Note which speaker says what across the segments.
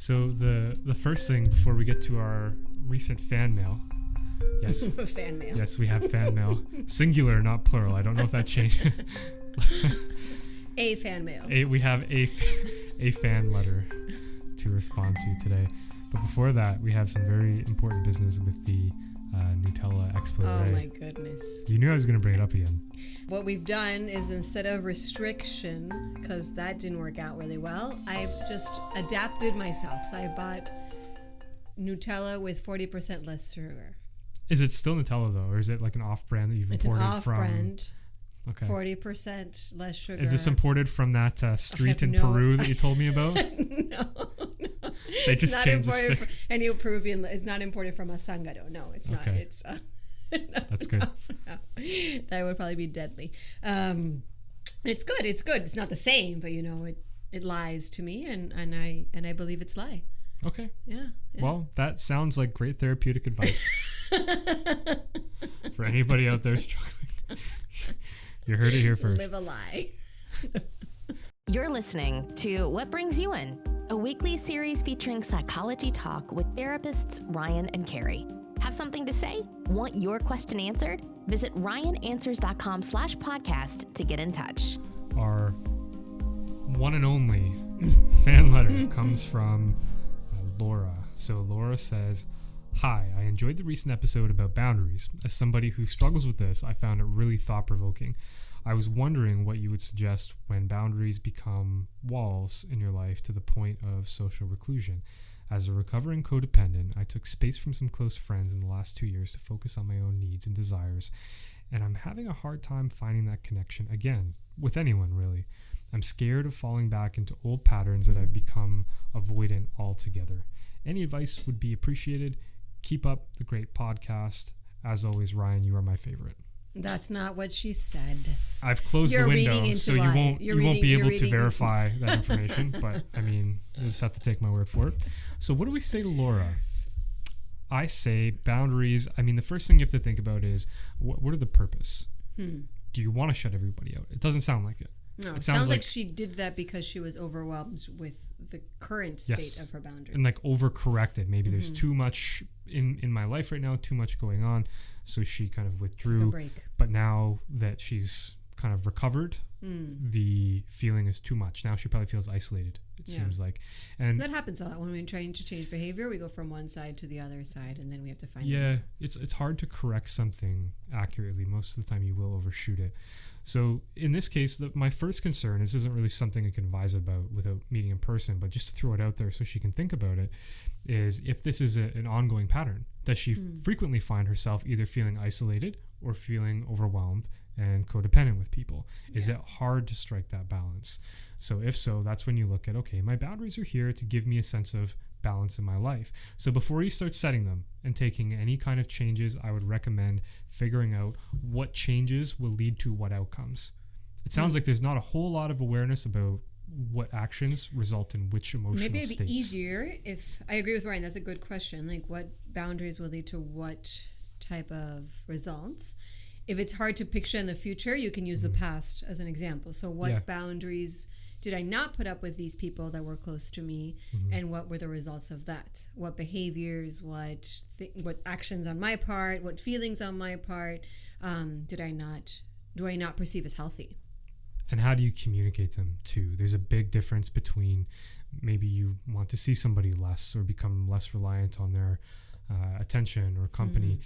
Speaker 1: So the first thing before we get to our recent fan mail. Yes.
Speaker 2: Fan mail.
Speaker 1: Yes, we have fan mail. Singular, not plural. I don't know if that changed.
Speaker 2: A fan mail.
Speaker 1: We have a fan letter to respond to today. But before that, we have some very important business with the Nutella Exploratory.
Speaker 2: Oh my goodness.
Speaker 1: You knew I was going to bring it up again.
Speaker 2: What we've done is, instead of restriction, because that didn't work out really well, I've just adapted myself. So I bought Nutella with 40% less sugar.
Speaker 1: Is it still Nutella though, or is it like an off-brand that you've imported from?
Speaker 2: It's an off-brand.
Speaker 1: Okay.
Speaker 2: 40% less sugar.
Speaker 1: Is this imported from that street in Peru that you told me about?
Speaker 2: No.
Speaker 1: They just changed the sticker.
Speaker 2: Any Peruvian, it's not imported from a sangaro. No, it's not.
Speaker 1: Okay.
Speaker 2: It's
Speaker 1: no, that's good.
Speaker 2: No. That would probably be deadly. It's good. It's good. It's not the same, but it lies to me, and I believe it's lie.
Speaker 1: Okay.
Speaker 2: Yeah.
Speaker 1: Well, that sounds like great therapeutic advice for anybody out there struggling. You heard it here first.
Speaker 2: Live a lie.
Speaker 3: You're listening to What Brings You In, a weekly series featuring psychology talk with therapists Ryan and Carrie. Have something to say? Want your question answered? Visit ryananswers.com/podcast to get in touch.
Speaker 1: Our one and only fan letter comes from Laura. So Laura says, "Hi, I enjoyed the recent episode about boundaries. As somebody who struggles with this, I found it really thought-provoking. I was wondering what you would suggest when boundaries become walls in your life to the point of social reclusion. As a recovering codependent, I took space from some close friends in the last 2 years to focus on my own needs and desires, and I'm having a hard time finding that connection again, with anyone really. I'm scared of falling back into old patterns that I've become avoidant altogether. Any advice would be appreciated. Keep up the great podcast. As always, Ryan, you are my favorite."
Speaker 2: That's not what she said.
Speaker 1: I've closed the window, so you won't be able to verify that information. But I mean, you just have to take my word for it. So what do we say to Laura? I say boundaries. I mean, the first thing you have to think about is what are the purpose? Do you want to shut everybody out? It doesn't sound like it.
Speaker 2: No, it sounds like she did that because she was overwhelmed with the current state of her boundaries.
Speaker 1: And like overcorrected. Maybe there's too much in my life right now, too much going on. So she kind of withdrew.
Speaker 2: Took a break.
Speaker 1: But now that she's kind of recovered, the feeling is too much. Now she probably feels isolated, it seems like. And
Speaker 2: that happens a lot when we're trying to change behavior. We go from one side to the other side, and then we have to find
Speaker 1: it's hard to correct something accurately. Most of the time you will overshoot it. So in this case, my first concern is, this isn't really something I can advise about without meeting in person, but just to throw it out there so she can think about it, is if this is an ongoing pattern, does she frequently find herself either feeling isolated or feeling overwhelmed and codependent with people? Is it hard to strike that balance? So if so, that's when you look at, okay, my boundaries are here to give me a sense of balance in my life. So before you start setting them and taking any kind of changes, I would recommend figuring out what changes will lead to what outcomes. It sounds like there's not a whole lot of awareness about what actions result in which emotional states.
Speaker 2: Maybe it'd be easier if, I agree with Ryan, that's a good question, like what boundaries will lead to what type of results. If it's hard to picture in the future, you can use the past as an example. So what boundaries did I not put up with these people that were close to me, and what were the results of that? What behaviors, what actions on my part, what feelings on my part do I not perceive as healthy?
Speaker 1: And how do you communicate them too? There's a big difference between maybe you want to see somebody less or become less reliant on their attention or company.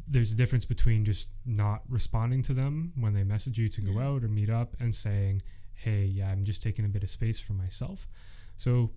Speaker 1: There's a difference between just not responding to them when they message you to go out or meet up and saying, hey, I'm just taking a bit of space for myself. So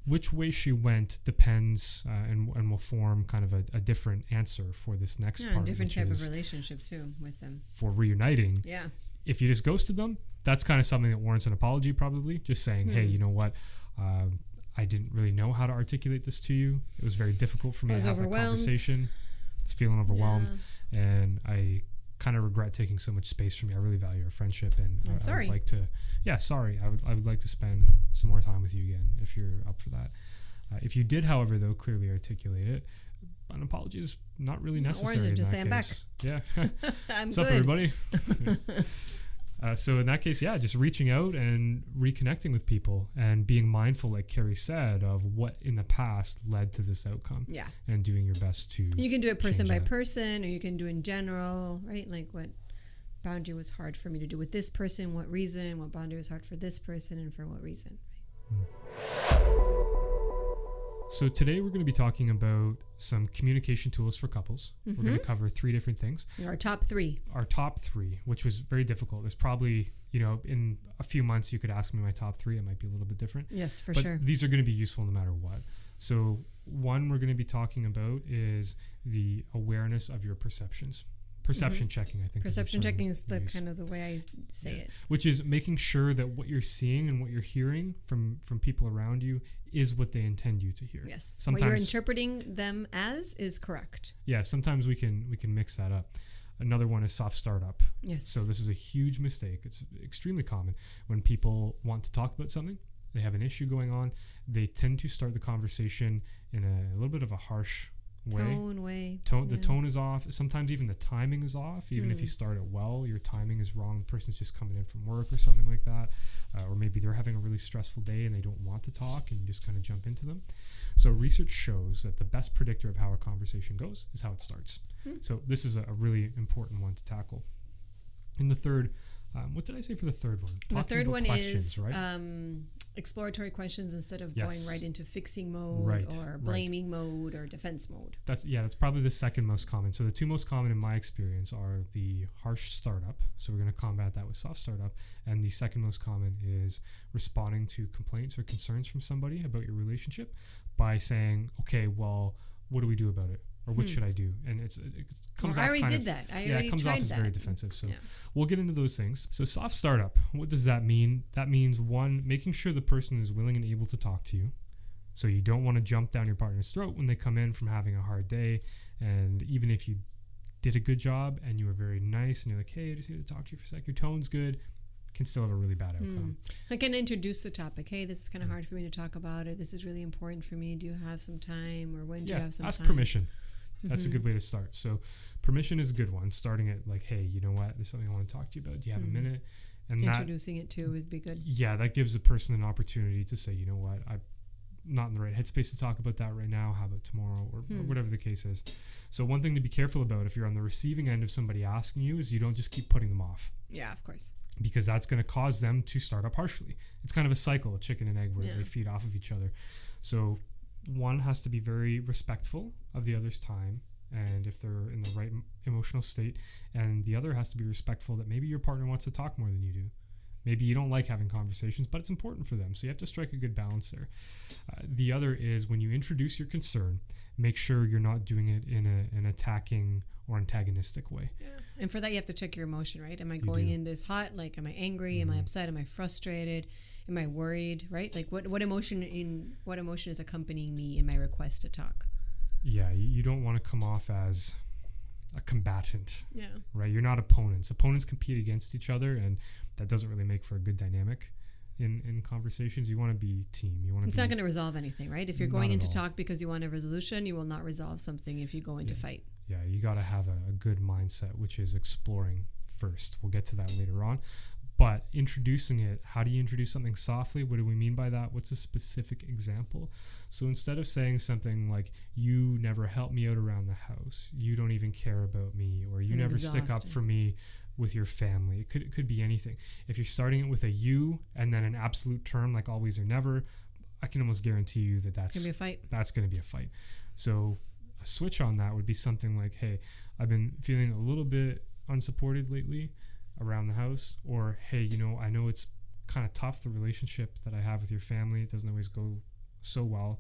Speaker 1: which way she went depends and will form kind of a different answer for this next part.
Speaker 2: A different type of relationship too with them.
Speaker 1: For reuniting.
Speaker 2: Yeah.
Speaker 1: If you just ghosted them, that's kind of something that warrants an apology probably. Just saying, hey, you know what? I didn't really know how to articulate this to you. It was very difficult for me to have that conversation. I was feeling overwhelmed. And I kind of regret taking so much space from you. I really value our friendship, and I would like to, I would like to spend some more time with you again if you're up for that. If you did, however, though, clearly articulate it, an apology is not really necessary.
Speaker 2: Just say I'm back.
Speaker 1: Yeah.
Speaker 2: I'm
Speaker 1: What's
Speaker 2: good.
Speaker 1: up, everybody? So in that case, yeah, just reaching out and reconnecting with people and being mindful, like Carrie said, of what in the past led to this outcome.
Speaker 2: Yeah.
Speaker 1: And doing your best to
Speaker 2: You can do it person
Speaker 1: change
Speaker 2: by
Speaker 1: that.
Speaker 2: person, or you can do in general, right? Like what boundary was hard for me to do with this person, what reason, what boundary was hard for this person, and for what reason.
Speaker 1: So today we're going to be talking about some communication tools for couples. We're going to cover 3 different things.
Speaker 2: Our top 3.
Speaker 1: Our top 3, which was very difficult. There's probably, in a few months you could ask me my top 3. It might be a little bit different.
Speaker 2: Yes, for
Speaker 1: but
Speaker 2: sure.
Speaker 1: These are going to be useful no matter what. So one we're going to be talking about is the awareness of your perceptions. Perception checking, I think.
Speaker 2: Perception checking is the kind of the way I say it.
Speaker 1: Which is making sure that what you're seeing and what you're hearing from people around you is what they intend you to hear.
Speaker 2: Yes.
Speaker 1: Sometimes,
Speaker 2: what you're interpreting them as is correct.
Speaker 1: Yeah, sometimes we can mix that up. Another one is soft startup.
Speaker 2: Yes.
Speaker 1: So this is a huge mistake. It's extremely common when people want to talk about something, they have an issue going on, they tend to start the conversation in a little bit of a harsh way. The tone is off. Sometimes even the timing is off. Even if you start it well, your timing is wrong. The person's just coming in from work or something like that. Or maybe they're having a really stressful day and they don't want to talk and you just kind of jump into them. So research shows that the best predictor of how a conversation goes is how it starts. So this is a really important one to tackle. And the third, what did I say for the third one?
Speaker 2: The third one is
Speaker 1: right?
Speaker 2: exploratory questions instead of going right into fixing mode or blaming mode or defense mode.
Speaker 1: That's probably the second most common. So the 2 most common in my experience are the harsh startup. So we're going to combat that with soft startup. And the second most common is responding to complaints or concerns from somebody about your relationship by saying, okay, well, what do we do about it? Or what should I do? And it comes off
Speaker 2: I already
Speaker 1: kind
Speaker 2: did
Speaker 1: of,
Speaker 2: that.
Speaker 1: it comes off as very defensive. So
Speaker 2: yeah.
Speaker 1: We'll get into those things. So soft startup, what does that mean? That means, 1, making sure the person is willing and able to talk to you. So you don't want to jump down your partner's throat when they come in from having a hard day. And even if you did a good job and you were very nice and you're like, hey, I just need to talk to you for a sec, your tone's good, can still have a really bad outcome.
Speaker 2: I can introduce the topic. Hey, this is kind of hard for me to talk about, or this is really important for me. Do you have some time, or when do you have some
Speaker 1: ask
Speaker 2: time?
Speaker 1: permission. That's a good way to start. So permission is a good one. Starting it like, hey, you know what? There's something I want to talk to you about. Do you have a minute? And
Speaker 2: introducing it too would be good.
Speaker 1: Yeah, that gives the person an opportunity to say, you know what? I'm not in the right headspace to talk about that right now. How about tomorrow or whatever the case is. So one thing to be careful about if you're on the receiving end of somebody asking you is you don't just keep putting them off.
Speaker 2: Yeah, of course.
Speaker 1: Because that's going to cause them to start up harshly. It's kind of a cycle, a chicken and egg, where they feed off of each other. So one has to be very respectful of the other's time, and if they're in the right emotional state, and the other has to be respectful that maybe your partner wants to talk more than you do. Maybe you don't like having conversations, but it's important for them, so you have to strike a good balance there. The other is when you introduce your concern, make sure you're not doing it in an attacking or antagonistic way.
Speaker 2: Yeah. And for that, you have to check your emotion, right? Am I going in this hot? Like, am I angry? Am I upset? Am I frustrated? Am I worried? Right? Like, what emotion is accompanying me in my request to talk?
Speaker 1: Yeah, you don't want to come off as a combatant.
Speaker 2: Yeah.
Speaker 1: Right? You're not opponents. Opponents compete against each other, and that doesn't really make for a good dynamic in conversations. You want to be team. It's
Speaker 2: not going to resolve anything, right? If you're going in to talk because you want a resolution, you will not resolve something if you go into fight.
Speaker 1: Yeah, you got to have a good mindset, which is exploring first. We'll get to that later on. But introducing it, how do you introduce something softly? What do we mean by that? What's a specific example? So instead of saying something like, you never help me out around the house, you don't even care about me, or you never stick up for me with your family. It could be anything. If you're starting it with a you and then an absolute term like always or never, I can almost guarantee you that's
Speaker 2: going to be a fight.
Speaker 1: That's going to be a fight. So a switch on that would be something like, hey, I've been feeling a little bit unsupported lately around the house, or hey, I know it's kind of tough, the relationship that I have with your family. It doesn't always go so well,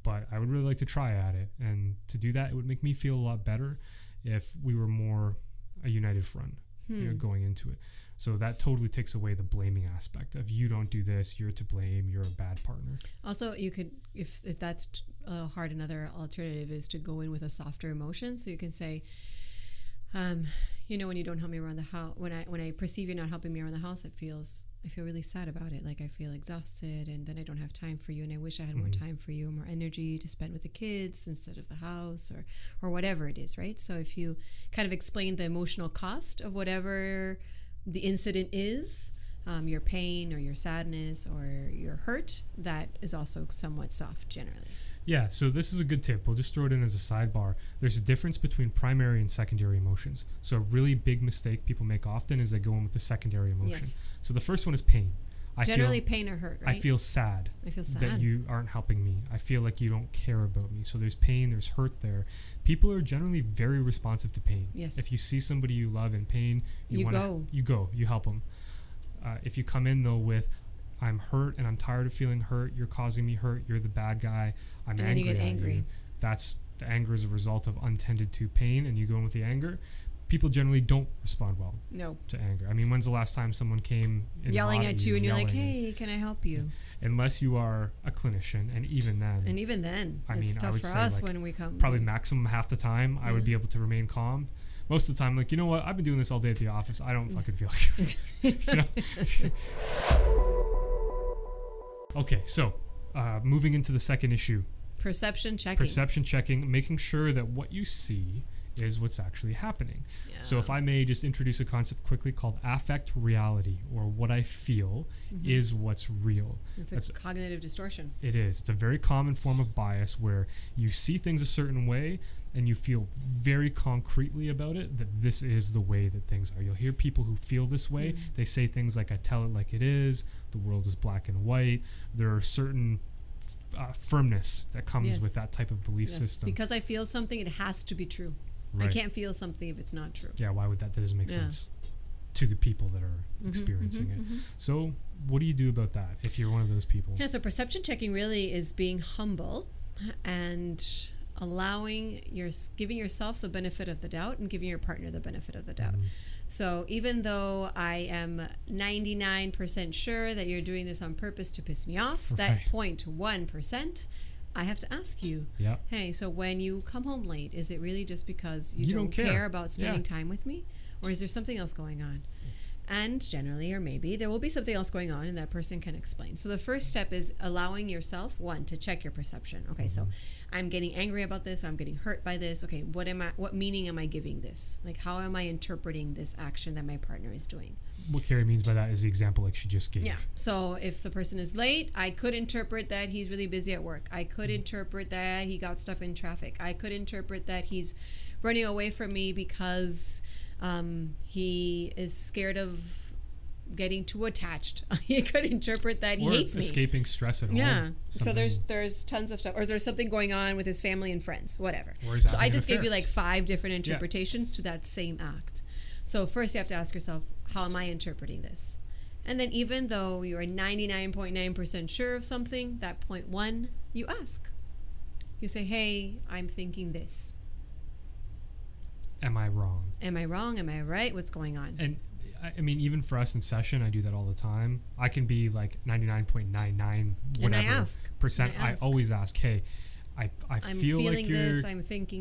Speaker 1: but I would really like to try at it. And to do that, it would make me feel a lot better if we were more a united front going into it. So that totally takes away the blaming aspect of, you don't do this, you're to blame, you're a bad partner. Also,
Speaker 2: you could, if that's hard, another alternative is to go in with a softer emotion. So you can say, when you don't help me around the house, when I perceive you're not helping me around the house, I feel really sad about it. Like, I feel exhausted, and then I don't have time for you, and I wish I had more time for you, more energy to spend with the kids instead of the house, or whatever it is, right? So if you kind of explain the emotional cost of whatever the incident is, your pain or your sadness or your hurt, that is also somewhat soft generally.
Speaker 1: Yeah, so this is a good tip. We'll just throw it in as a sidebar. There's a difference between primary and secondary emotions. So a really big mistake people make often is they go in with the secondary emotion.
Speaker 2: Yes.
Speaker 1: So the first one is pain.
Speaker 2: Generally pain or hurt, right?
Speaker 1: I feel sad.
Speaker 2: I feel sad
Speaker 1: that you aren't helping me. I feel like you don't care about me. So there's pain, there's hurt there. People are generally very responsive to pain.
Speaker 2: Yes.
Speaker 1: If you see somebody you love in pain, you help them. If you come in though with, I'm hurt and I'm tired of feeling hurt, you're causing me hurt, you're the bad guy, I'm
Speaker 2: and
Speaker 1: angry
Speaker 2: then you get
Speaker 1: at
Speaker 2: angry.
Speaker 1: you. That's the anger is a result of untended to pain, and you go in with the anger. People generally don't respond well to anger. I mean, when's the last time someone came
Speaker 2: yelling at you and you're like, hey, can I help you?
Speaker 1: Unless you are a clinician, and even then,
Speaker 2: it's tough for us when we come.
Speaker 1: Probably maximum half the time, I would be able to remain calm. Most of the time, like, you know what? I've been doing this all day at the office. I don't fucking feel like it. Okay, so moving into the second issue.
Speaker 2: Perception checking.
Speaker 1: Perception checking, making sure that what you see is what's actually happening. Yeah. So if I may just introduce a concept quickly called affect reality, or what I feel is what's real.
Speaker 2: It's a cognitive distortion.
Speaker 1: It is. It's a very common form of bias where you see things a certain way and you feel very concretely about it that this is the way that things are. You'll hear people who feel this way. They say things like, I tell it like it is, the world is black and white. There are certain firmness that comes with that type of belief system.
Speaker 2: Because I feel something, it has to be true. Right. I can't feel something if it's not true.
Speaker 1: Yeah, why would that? That doesn't make sense to the people that are experiencing it. So what do you do about that if you're one of those people?
Speaker 2: Yeah, so perception checking really is being humble and giving yourself the benefit of the doubt and giving your partner the benefit of the doubt. So even though I am 99% sure that you're doing this on purpose to piss me off, that 0.1%, I have to ask you, hey, so when you come home late, is it really just because you don't care about spending time with me? Or is there something else going on? And generally, or maybe, there will be something else going on and that person can explain. So the first step is allowing yourself, one, to check your perception. Okay, so I'm getting angry about this, or I'm getting hurt by this. Okay, what meaning am I giving this? Like, how am I interpreting this action that my partner is doing?
Speaker 1: What Carrie means by that is the example like she just gave.
Speaker 2: Yeah. So if the person is late, I could interpret that he's really busy at work. I could interpret that he got stuff in traffic. I could interpret that he's running away from me because he is scared of getting too attached. He could interpret that he hates me.
Speaker 1: Escaping stress at home.
Speaker 2: Yeah. So there's tons of stuff, or there's something going on with his family and friends, whatever. So I just gave you like 5 different interpretations to that same act. So first you have to ask yourself, how am I interpreting this? And then even though you are 99.9% sure of something, that 0.1, you ask. You say, hey, I'm thinking this.
Speaker 1: Am I wrong?
Speaker 2: Am I wrong? Am I right? What's going on?
Speaker 1: And I mean, even for us in session, I do that all the time. I can be like 99.99 whatever percent. I always ask, hey, I feel like you're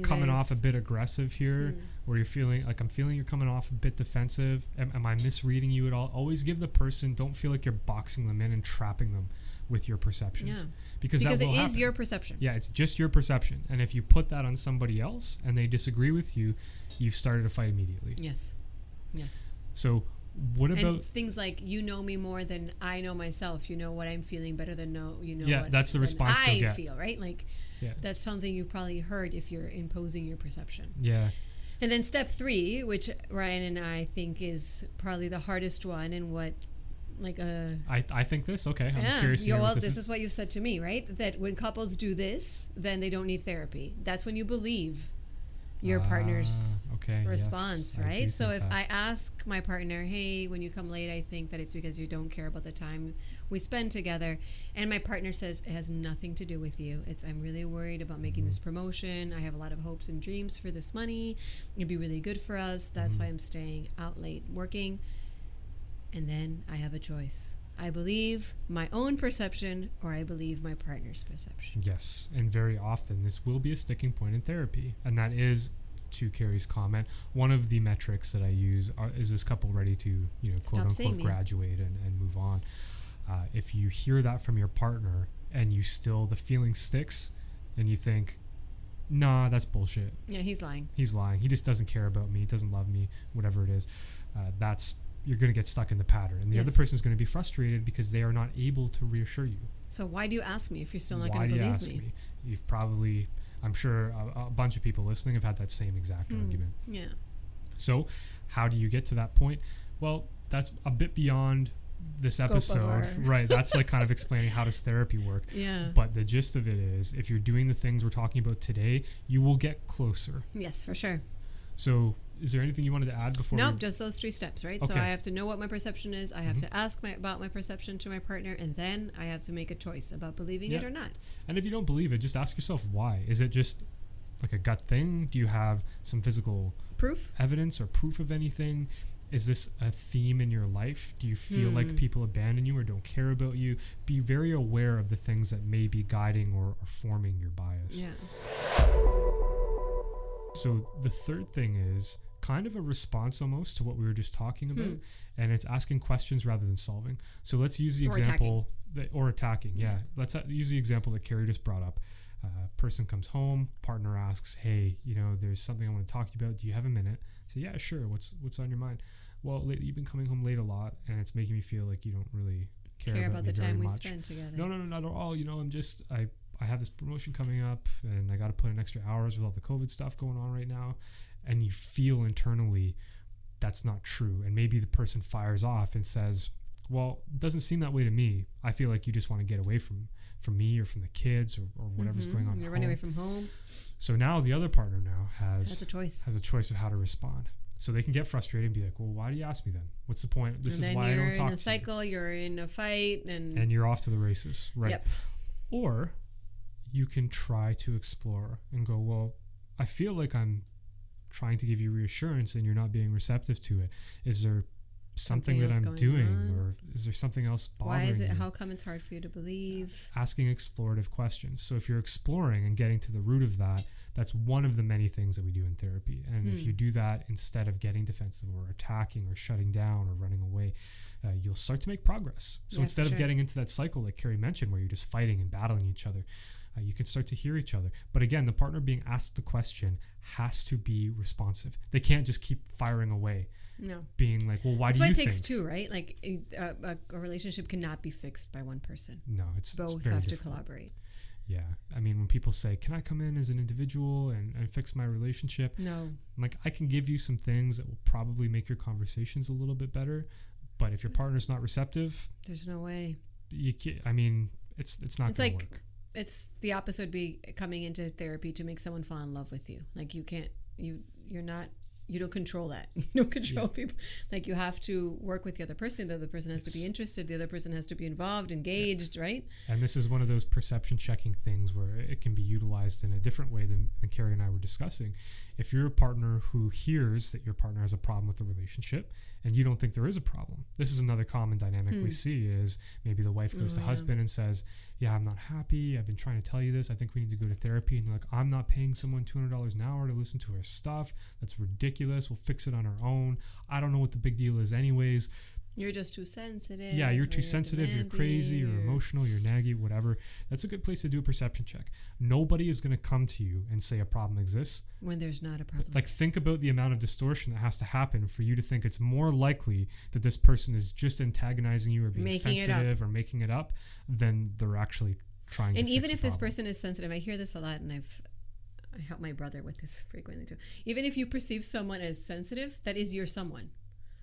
Speaker 1: coming off a bit aggressive here, or you're feeling like I'm feeling you're coming off a bit defensive. Am I misreading you at all? Always give the person, don't feel like you're boxing them in and trapping them with your perceptions. Yeah. Because it is your perception. Yeah, it's just your perception. And if you put that on somebody else and they disagree with you, you've started a fight immediately.
Speaker 2: Yes.
Speaker 1: So what about...
Speaker 2: And things like, you know me more than I know myself. You know what I'm feeling better than what
Speaker 1: that's the response
Speaker 2: I feel, right? Like, that's something you probably heard if you're imposing your perception.
Speaker 1: Yeah.
Speaker 2: And then step 3, which Ryan and I think is probably the hardest one, and what...
Speaker 1: I think this. Okay, I'm curious to hear what
Speaker 2: this is what you've said to me, right? That when couples do this, then they don't need therapy. That's when you believe your partner's response, right? So if I ask my partner, hey, when you come late, I think that it's because you don't care about the time we spend together, and my partner says it has nothing to do with you. I'm really worried about making this promotion. I have a lot of hopes and dreams for this money. It'd be really good for us. That's why I'm staying out late working. And then I have a choice. I believe my own perception, or I believe my partner's perception.
Speaker 1: Yes, and very often this will be a sticking point in therapy. And that is, to Carrie's comment, one of the metrics that I use is this couple ready to, quote unquote, graduate and move on. If you hear that from your partner and the feeling sticks and you think, nah, that's bullshit.
Speaker 2: Yeah, he's lying.
Speaker 1: He just doesn't care about me. He doesn't love me, whatever it is. That's you're going to get stuck in the pattern. And the other
Speaker 2: Yes.
Speaker 1: person is going to be frustrated because they are not able to reassure you.
Speaker 2: So why do you ask me if you're still not
Speaker 1: Why
Speaker 2: going
Speaker 1: do
Speaker 2: to
Speaker 1: you
Speaker 2: believe
Speaker 1: ask
Speaker 2: me?
Speaker 1: me? You've probably, I'm sure a bunch of people listening have had that same exact argument.
Speaker 2: Yeah.
Speaker 1: So how do you get to that point? Well, that's a bit beyond this
Speaker 2: Scope of
Speaker 1: episode.
Speaker 2: our-
Speaker 1: Right. That's like kind of explaining how does therapy work.
Speaker 2: Yeah.
Speaker 1: But the gist of it is, if you're doing the things we're talking about today, you will get closer.
Speaker 2: Yes, for sure.
Speaker 1: So is there anything you wanted to add before?
Speaker 2: Nope, just those 3 steps, right? So
Speaker 1: Okay.
Speaker 2: I have to know what my perception is. I have to ask about my perception to my partner, and then I have to make a choice about believing it
Speaker 1: Yeah.
Speaker 2: or not.
Speaker 1: And if you don't believe it, just ask yourself why. Is it just like a gut thing? Do you have some physical
Speaker 2: Proof?
Speaker 1: evidence or proof of anything? Is this a theme in your life? Do you feel like people abandon you or don't care about you? Be very aware of the things that may be guiding or forming your bias.
Speaker 2: Yeah.
Speaker 1: So the third thing is kind of a response almost to what we were just talking about, and it's asking questions rather than solving. So let's use the
Speaker 2: Or
Speaker 1: example or attacking. Yeah, let's use the example that Carrie just brought up. Person comes home, partner asks, "Hey, there's something I want to talk to you about. Do you have a minute?" Say, "Yeah, sure. What's on your mind?" "Well, lately you've been coming home late a lot, and it's making me feel like you don't really care
Speaker 2: About
Speaker 1: me
Speaker 2: the
Speaker 1: very
Speaker 2: time we
Speaker 1: much."
Speaker 2: spend together.
Speaker 1: No, not at all. I have this promotion coming up, and I got to put in extra hours with all the COVID stuff going on right now. And you feel internally that's not true. And maybe the person fires off and says, "Well, it doesn't seem that way to me. I feel like you just want to get away from me or from the kids or whatever's going on.
Speaker 2: You're
Speaker 1: at
Speaker 2: running
Speaker 1: home."
Speaker 2: away from home.
Speaker 1: So now the other partner
Speaker 2: That's a choice.
Speaker 1: has a choice of how to respond. So they can get frustrated and be like, "Well, why do you ask me then? What's the point? This
Speaker 2: And
Speaker 1: is
Speaker 2: then
Speaker 1: why I
Speaker 2: you're
Speaker 1: don't talk
Speaker 2: in a
Speaker 1: to
Speaker 2: cycle, you're in a fight,
Speaker 1: you."
Speaker 2: and
Speaker 1: And you're off to the races, right?
Speaker 2: Yep.
Speaker 1: Or you can try to explore and go, "Well, I feel like I'm trying to give you reassurance and you're not being receptive to it. Is there something that
Speaker 2: else
Speaker 1: I'm
Speaker 2: going
Speaker 1: doing
Speaker 2: on?
Speaker 1: or is there something else bothering
Speaker 2: why is it?
Speaker 1: you?"
Speaker 2: How come it's hard for you to believe?
Speaker 1: Asking explorative questions. So if you're exploring and getting to the root of that, that's one of the many things that we do in therapy. And if you do that instead of getting defensive or attacking or shutting down or running away, you'll start to make progress. So
Speaker 2: Yeah,
Speaker 1: instead
Speaker 2: for
Speaker 1: of
Speaker 2: sure.
Speaker 1: getting into that cycle that Carrie mentioned where you're just fighting and battling each other, you can start to hear each other. But again, the partner being asked the question has to be responsive. They can't just keep firing away,
Speaker 2: No.
Speaker 1: being like, "Well, why
Speaker 2: That's
Speaker 1: do
Speaker 2: why
Speaker 1: you
Speaker 2: it
Speaker 1: think?"
Speaker 2: takes 2, right? Like a relationship cannot be fixed by one person.
Speaker 1: No, it's
Speaker 2: Both
Speaker 1: very
Speaker 2: have to
Speaker 1: difficult.
Speaker 2: collaborate.
Speaker 1: Yeah. I mean, when people say, "Can I come in as an individual and fix my relationship?"
Speaker 2: No.
Speaker 1: Like, I can give you some things that will probably make your conversations a little bit better. But if your partner's not receptive,
Speaker 2: There's no way.
Speaker 1: you can't, I mean, it's not
Speaker 2: It's
Speaker 1: going to
Speaker 2: like
Speaker 1: work.
Speaker 2: it's the opposite would be coming into therapy to make someone fall in love with you. Like you can't you don't control that. You don't control people. Like you have to work with the other person. The other person has to be interested. The other person has to be involved, engaged, right?
Speaker 1: And this is one of those perception checking things where it can be utilized in a different way than Carrie and I were discussing. If you're a partner who hears that your partner has a problem with the relationship and you don't think there is a problem, this is another common dynamic we see is maybe the wife goes to husband and says, "Yeah, I'm not happy. I've been trying to tell you this. I think we need to go to therapy." And they're like, "I'm not paying someone $200 an hour to listen to her stuff. That's ridiculous. We'll fix it on our own. I don't know what the big deal is anyways."
Speaker 2: You're just too sensitive.
Speaker 1: Yeah, you're too
Speaker 2: or
Speaker 1: sensitive, you're
Speaker 2: demanding,
Speaker 1: crazy, you're
Speaker 2: or-
Speaker 1: emotional, you're naggy, whatever. That's a good place to do a perception check. Nobody is going to come to you and say a problem exists.
Speaker 2: when there's not a problem.
Speaker 1: Like, think about the amount of distortion that has to happen for you to think it's more likely that this person is just antagonizing you or being
Speaker 2: Making it up.
Speaker 1: sensitive or making it up than they're actually trying to
Speaker 2: And
Speaker 1: fix
Speaker 2: even
Speaker 1: a
Speaker 2: if this
Speaker 1: problem.
Speaker 2: person is sensitive, I hear this a lot, and I help my brother with this frequently too. Even if you perceive someone as sensitive, that is your someone.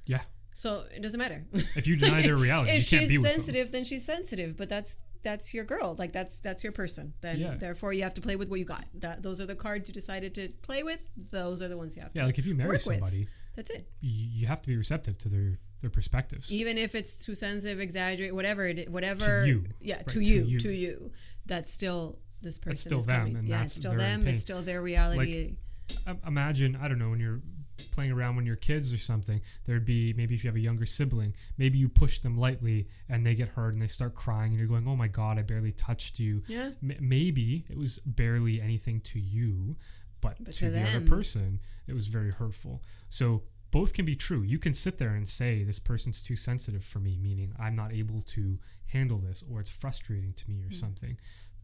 Speaker 1: Yeah.
Speaker 2: So it doesn't matter.
Speaker 1: If you deny their reality,
Speaker 2: if
Speaker 1: you can't
Speaker 2: she's
Speaker 1: be with them.
Speaker 2: sensitive, then she's sensitive. But that's your girl. Like that's your person. Then
Speaker 1: Yeah.
Speaker 2: therefore you have to play with what you got. Those are the cards you decided to play with. Those are the ones you have to.
Speaker 1: Yeah, like if you marry
Speaker 2: work with.
Speaker 1: somebody,
Speaker 2: That's it.
Speaker 1: you have to be receptive to their perspectives.
Speaker 2: Even if it's too sensitive, exaggerate, whatever.
Speaker 1: To you.
Speaker 2: Yeah,
Speaker 1: Right,
Speaker 2: to you. That's still this person.
Speaker 1: still
Speaker 2: is
Speaker 1: them,
Speaker 2: coming.
Speaker 1: and
Speaker 2: Yeah,
Speaker 1: that's
Speaker 2: it's still
Speaker 1: they're in
Speaker 2: them.
Speaker 1: pain.
Speaker 2: It's still their reality.
Speaker 1: Imagine, I don't know, when you're playing around when you're kids or something, there'd be, maybe if you have a younger sibling, maybe you push them lightly and they get hurt and they start crying and you're going, "Oh my God, I barely touched you."
Speaker 2: Yeah.
Speaker 1: Maybe it was barely anything to you, but to the other
Speaker 2: them.
Speaker 1: person, it was very hurtful. So both can be true. You can sit there and say, "This person's too sensitive for me," meaning I'm not able to handle this, or it's frustrating to me or something,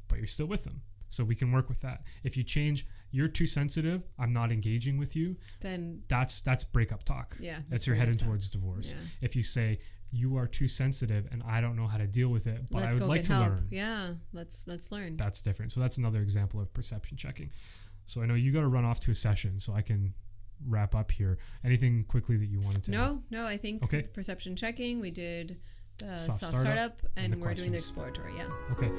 Speaker 1: but you're still with them. So we can work with that. If you change you're too sensitive, I'm not engaging with you,
Speaker 2: then
Speaker 1: that's breakup talk.
Speaker 2: Yeah,
Speaker 1: That's you're heading towards divorce.
Speaker 2: Yeah.
Speaker 1: If you say, you are too sensitive and I don't know how to deal with it, but
Speaker 2: let's
Speaker 1: I would like to
Speaker 2: help.
Speaker 1: learn.
Speaker 2: Yeah, let's learn.
Speaker 1: That's different. So that's another example of perception checking. So I know you got to run off to a session, so I can wrap up here. Anything quickly that you wanted to?
Speaker 2: No, I think perception checking, we did the soft startup and we're doing the exploratory. Yeah.
Speaker 1: Okay.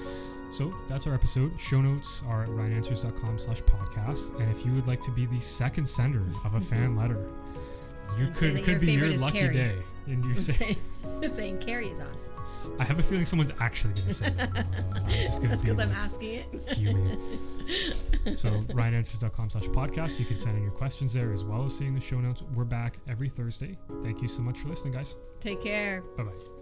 Speaker 1: So that's our episode. Show notes are at ryanswers.com/podcast. And if you would like to be the second sender of a fan letter, you could be your lucky
Speaker 2: Carrie.
Speaker 1: day. And you say
Speaker 2: saying Carrie is awesome.
Speaker 1: I have a feeling someone's actually going to say that. I'm just going
Speaker 2: That's
Speaker 1: to be
Speaker 2: because I'm asking it.
Speaker 1: fuming. So ryanswers.com/podcast. You can send in your questions there as well as seeing the show notes. We're back every Thursday. Thank you so much for listening, guys.
Speaker 2: Take care.
Speaker 1: Bye-bye.